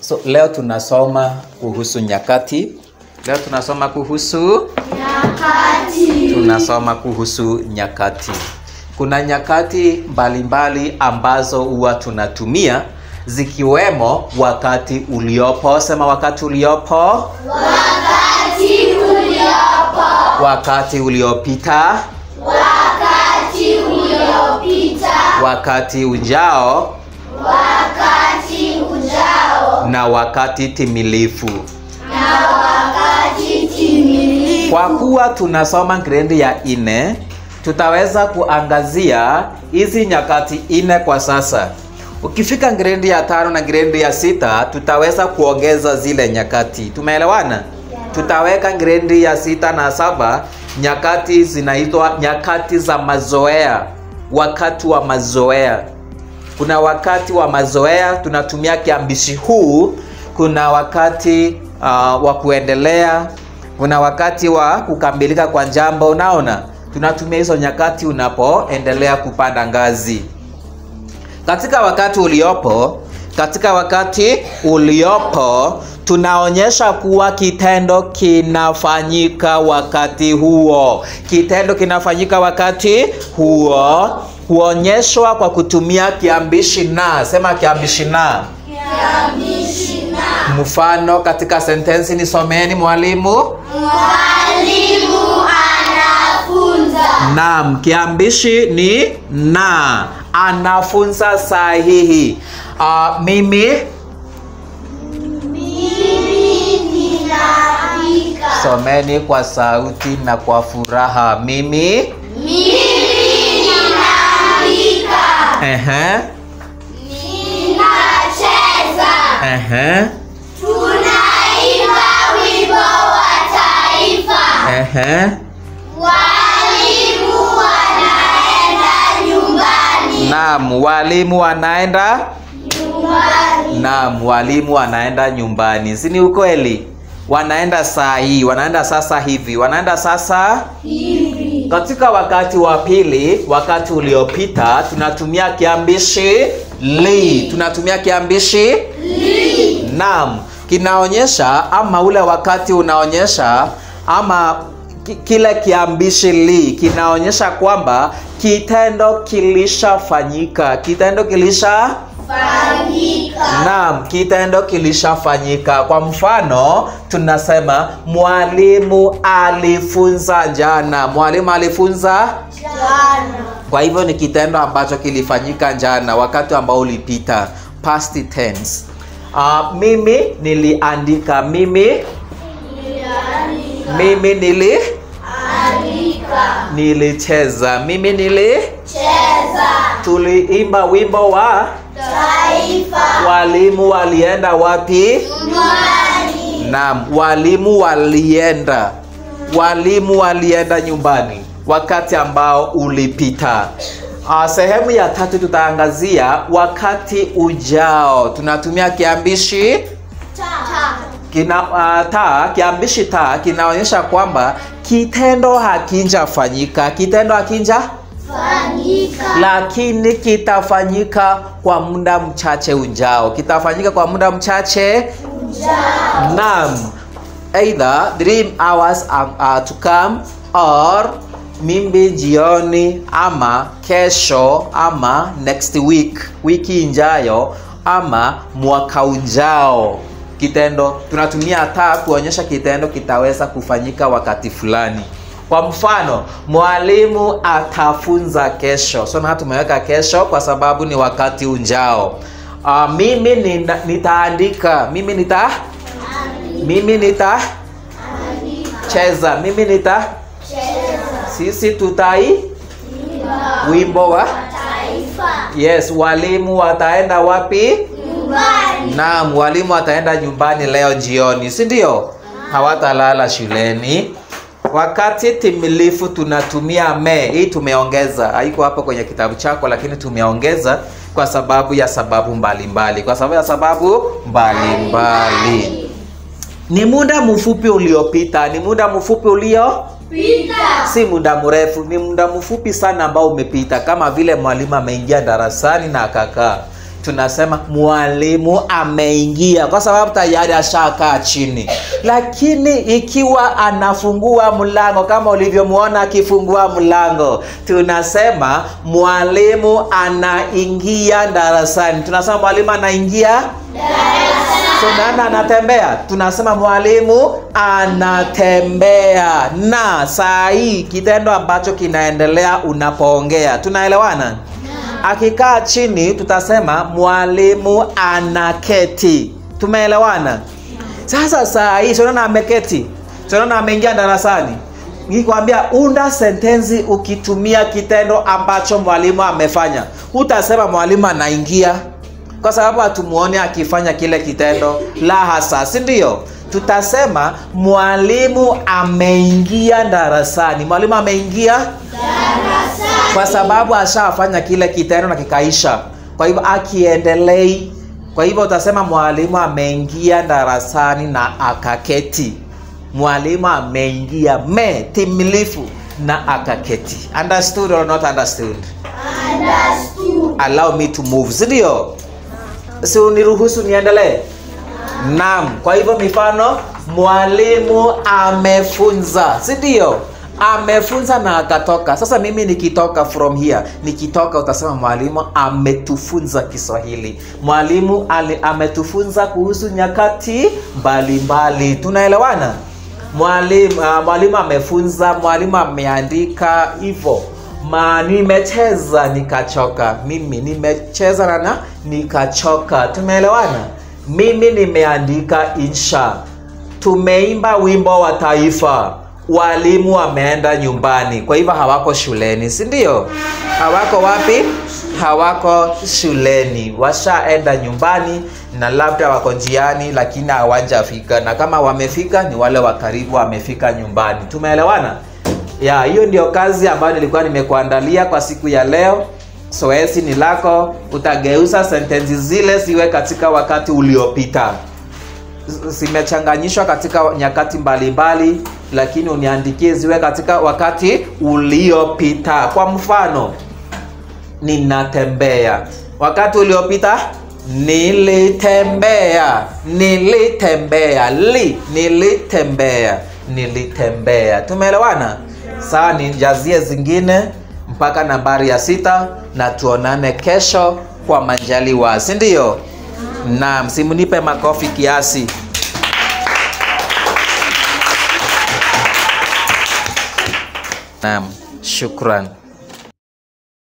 So leo tunasoma kuhusu nyakati. Leo tunasoma kuhusu nyakati. Tunasoma kuhusu nyakati. Kuna nyakati mbalimbali ambazo huwa tunatumia, zikiwemo wakati uliopo. Sema wakati uliopo. Wakati uliopo. Wakati uliopita. Wakati uliopita. Wakati ujao. Wakati ujao. Na wakati timilifu. Na wakati timilifu. Kwa kuwa tunasoma grade ya 4, tutaweza kuangazia hizi nyakati 4 kwa sasa. Ukifika grade ya 5 na grade ya 6, tutaweza kuongeza zile nyakati. Tumeelewana? Tutaweka grade ya 6 na 7 nyakati zinaitwa nyakati za mazoea. Wakati wa mazoea. Kuna wakati wa mazoea tunatumia kiambishi huu. Kuna wakati wa kuendelea. Kuna wakati wa kukamilika kwa jambo. Unaona? Tunatumia hizo nyakati unapoendelea kupanda ngazi. Katika wakati uliopo tunaonyesha kuwa kitendo kinafanyika wakati huo. Kitendo kinafanyika wakati huo huonyeshwa kwa kutumia kiambishi na. Sema kiambishi na. Kiambishi na. Mfano katika sentensi nisomeni mwalimu. Mwalimu anafunza. Naam, kiambishi ni na. Anafunza sahihi. Mimi ninaandika. someni kwa sauti na kwa furaha. Mimi ninaandika. Ninacheza. Tunaimba wimbo wa taifa. Walimu wanaenda nyumbani. Naam, walimu wanaenda Nyumbani. Naam, walimu wanaenda nyumbani. Si ni ukweli? Wanaenda saa hii, wanaenda sasa hivi, wanaenda sasa hivi. Katika wakati wa pili, wakati uliopita, tunatumia kiambishi li. Tunatumia kiambishi Li. naam, kinaonyesha ama ule wakati unaonyesha ama kile kiambishi li kinaonyesha kwamba kitendo kilishafanyika. Kitendo kilishafanyika. Naam, kitendo kilishafanyika. Kwa mfano, tunasema mwalimu alifunza jana. Mwalimu alifunza Jana. kwa hivyo ni kitendo ambacho kilifanyika jana, wakati ambao ulipita, past tense. Mimi niliandika. Mimi nilicheza. Mimi Cheza. tuliimba wimbo wa Taifa. walimu walienda wapi? Nyumbani. Naam, walimu walienda nyumbani wakati ambao ulipita. Sehemu ya 3 tutaangazia wakati ujao. Tunatumia kiambishi kiambishi ta kinaonyesha kwamba kitendo hakijafanyika. Kitendo hakijafanyika, lakini kitafanyika kwa muda mchache ujao. Kitafanyika kwa muda mchache ujao. Naam. Either 3 hours are to come, or mimbi jioni, ama kesho, ama next week, wiki ijayo, ama mwaka ujao. Kitendo tunatumia ta kuonyesha kitendo kitaweza kufanyika wakati fulani. Kwa mfano, mwalimu atafunza kesho. So na tumeweka kesho kwa sababu ni wakati ujao. Mimi nitaandika. Mimi nitacheza. Mimi nitacheza. Sisi tutai wimbo wa Taifa. Yes, walimu wataenda wapi? Nyumbani. Naam, walimu wataenda nyumbani leo jioni, si ndio? Hawatalala shuleni. Wakati timilifu tunatumia me. Hii tumeongeza. Haiko hapo kwenye kitabu chako, lakini tumeongeza kwa sababu ya sababu mbalimbali. Ni muda mfupi uliopita. Ni muda mfupi uliopita. Si muda mrefu, ni muda mfupi sana ambao umepita. Kama vile mwalimu ameingia darasani na akakaa. tunasema mwalimu ameingia, kwa sababu tayari ashakaa chini. Lakini ikiwa anafungua mlango kama ulivyomuona akifungua mlango, tunasema mwalimu anaingia darasani. Tunasema mwalimu anaingia darasani. So nani anatembea? Tunasema mwalimu anatembea. Na saa hii kitendo ambacho kinaendelea unapoongea, tunaelewana? Akikaa chini tutasema mwalimu anaketi. Tumeelewana? Sasa saa hii tunaona ameketi, tunaona ameingia darasani. Nikikwambia unda sentensi ukitumia kitendo ambacho mwalimu amefanya, utasema mwalimu anaingia, kwa sababu hatumuone akifanya kile kitendo. La hasa, si ndio? Tutasema mwalimu ameingia darasani. Mwalimu ameingia darasani kwa sababu ashafanya kile kitendo na kikaisha. Kwa hivyo akiendelei. Kwa hivyo utasema mwalimu ameingia darasani na akaketi. Mwalimu ameingia timilifu na akaketi. Understood or not understood? Understood. Allow me to move. Sindio? Si uniruhusu niendelee? Naam. Kwa hivyo mifano, mwalimu amefunza. Sindio? Amefunza na akatoka. Sasa mimi nikitoka from here, nikitoka utasema mwalimu ametufunza Kiswahili. Mwalimu ametufunza kuhusu nyakati mbalimbali. Tunaelewana? Mwalimu amefunza, mwalimu ameandika hivyo. Nimecheza nikachoka. Mimi nimecheza na nikachoka. Tumeelewana? Mimi nimeandika insha. Tumeimba wimbo wa taifa. Walimu wameenda nyumbani. Kwa hivyo hawako shuleni, si ndio? Hawako wapi? Hawako shuleni. Washaenda nyumbani na labda wako njiani lakini hawajafika. Na kama wamefika ni wale wa karibu wamefika nyumbani. Tumeelewana? Ya, hiyo ndio kazi ambayo nilikuwa nimekuandalia kwa siku ya leo. Zoezi ni lako. Utageuza sentensi zile ziwe katika wakati uliopita. Zimechanganyishwa katika nyakati mbalimbali, lakini uniandikie ziwe katika wakati uliopita. Kwa mfano, ninatembea. Wakati uliopita, nilitembea. Nilitembea. Tumeelewana? Sawa, nijazie zingine mpaka nambari ya 6 na tuonane kesho kwa majaliwa. Si ndio? Naam, simunipe makofi kiasi. Naam, shukran.